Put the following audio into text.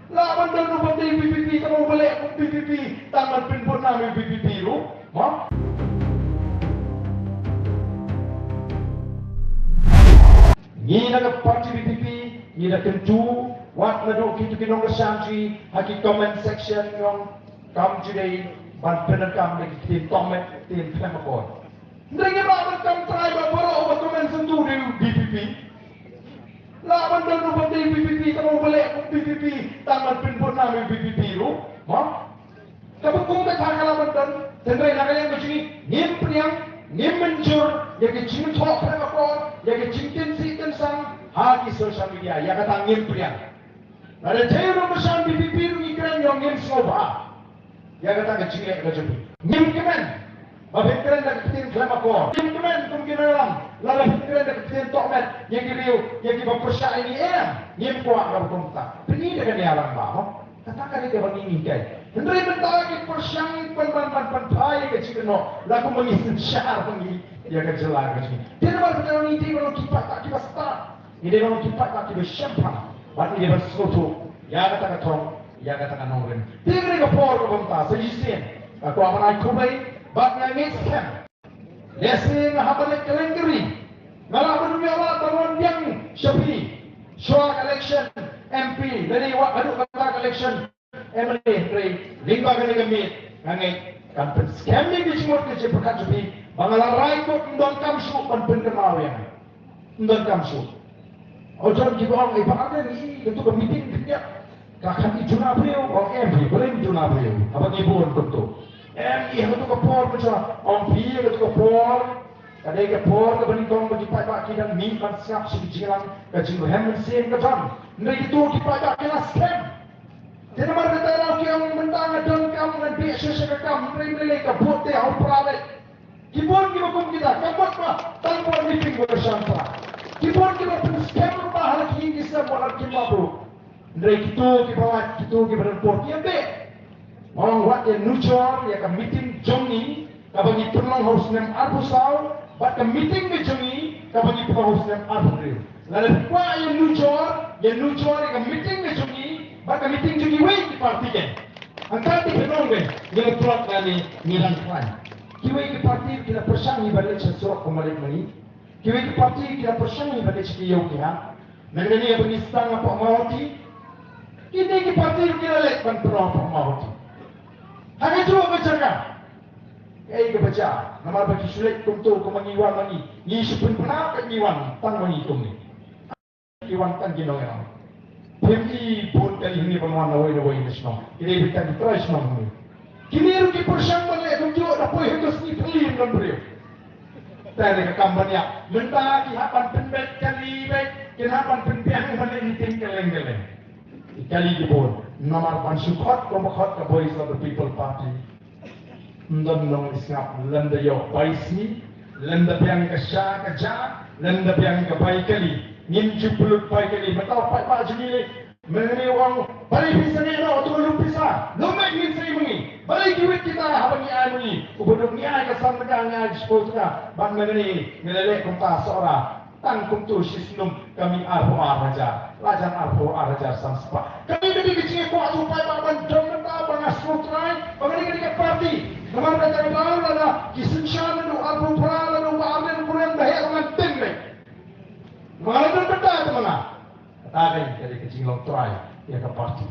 Laban daw no pati PPP kamu balik kung PPP tangan pinpon namin PPP ro. Mo? Ni naga party PPP, ni na tentu wat na do kitu kinong kasantri haki comment section yung come today ban penakam lagi tin comment tin pemakon. Ndenge laban kam try ba boro o comment sentu di PPP. Laban daw no pati PPP kamu balik kung PPP tangan pinpon namin PPP ro. Mo? Kapag kung nagkakalaban doon, siyempre nakayang ko siya, ngim priyang, ngim menjur, yagi jing talk na ako, yagi jing tinsikan sang, hagi social media, yakata ngim priyang. Nada jayo na masyang bibibiru ikran yung ngim soba, yakata ka jing lek ka jabi. Ngim kemen, mabikran na kapitin klam ako, ngim kemen kung ginalang, lalabikran na kapitin tokmet, yagi riyo, yagi mapursya ini ngim kuwa ka bukumta. Pinili ka niya lang ba, ho? Katakan ito bang ingingkay. Hindi mentagi persyang panpai ke cikno lagu mengisin syar pengi ya ke jelar ke sini. Dia nama kita ini dia kalau kipat tak kipas tak. Ini kalau kipat tak kipas syampan. Bagi dia bersesuatu ya kata katong ya kata kanongren. Dia kena ke por ke bangsa sejisin. Aku akan aku baik bak nangis kan. Lesin habalik kelengkeri. Malah berdua Allah bangun yang syafi. Shoak election MP dari wak aduk kata election Emre, lingba kali kami, ngangai kan scamming di semua kerja pekat sepi, bangalarai kok ndon kamsu pan penkenal yang, ndon kamsu. Ojo kita orang ibu ada ni, itu ke meeting kerja, kakak itu nabriu, orang MV boleh itu nabriu, apa ibu untuk MV itu ke por macam, orang V itu ke por, kadang ke por ke benitong bagi pak kita ni kan siap sejilan, kacing berhem mesin kejam, nanti itu kita kena scam. Jadi mana kita nak yang mentang dan kamu dan biasa sekam mereka ke bote au prave. Kibon kita kum kita kamat pa tanpa meeting bersama. Kibon kita pun scam bahal kini kita buat kimabu. Dari kita berempur dia be. Orang buat yang nujor ya ke meeting jongi kabagi perlang harus nem arbusau, buat ke meeting be jongi kabagi perlang harus nem arbusau. Lalu kuat yang nujor ya ke meeting be jongi. Baka meeting juga wei di parti kan. Angkat di penong kan. Yang tuat kali nilang klan. Kiwei di parti kita persang ibadat sesuatu kembali mani. Kiwei di parti kita persang ibadat sekiau kia. Negeri yang beristang apa mauti. Kita di parti kita lek pan pernah apa mauti. Hanya cuma bercakap. Kebaca. Nama bagi sulit untuk kemengiwan mani. Ni sepun pernah kenyiwan tang mani tung ni. Iwan tang ginong yang. Pemki pun kali ini penguan awai nisma. Ini kita ditrai semua ni. Kini rugi persang balik tunjuk dah poin itu sini pelim dan beriu. Tapi kampanya mentah kihapan penbet kali baik kihapan penbiang balik ini tinggaleng. Kali di pun nomor pansukot komokot ke Voice of the People Party. Ndon nong isngap lenda yo baisi lenda biang kesya keja lenda biang kebaik kali. Ngin jupuluk baik kali mentau pak sendiri mengenai orang balik bisa ni nak untuk lu bisa lumek ngin saya mengi balik duit kita habang ni ai mengi ubuduk ni ai kesan megang ai dispose ka ban mengenai ngelelek kumta seorang tang kumtu sisnum kami arho araja lajan arho araja samspa kami lebih kecil kuat supaya baban jom mentau bangas sutrai mengenai ke parti nomor kata baru ada kisensyana nu arho prala nu baamen kurang bahaya dengan timbe Malah berbeda teman-teman. Katakan dari kecil long try ya ke parti.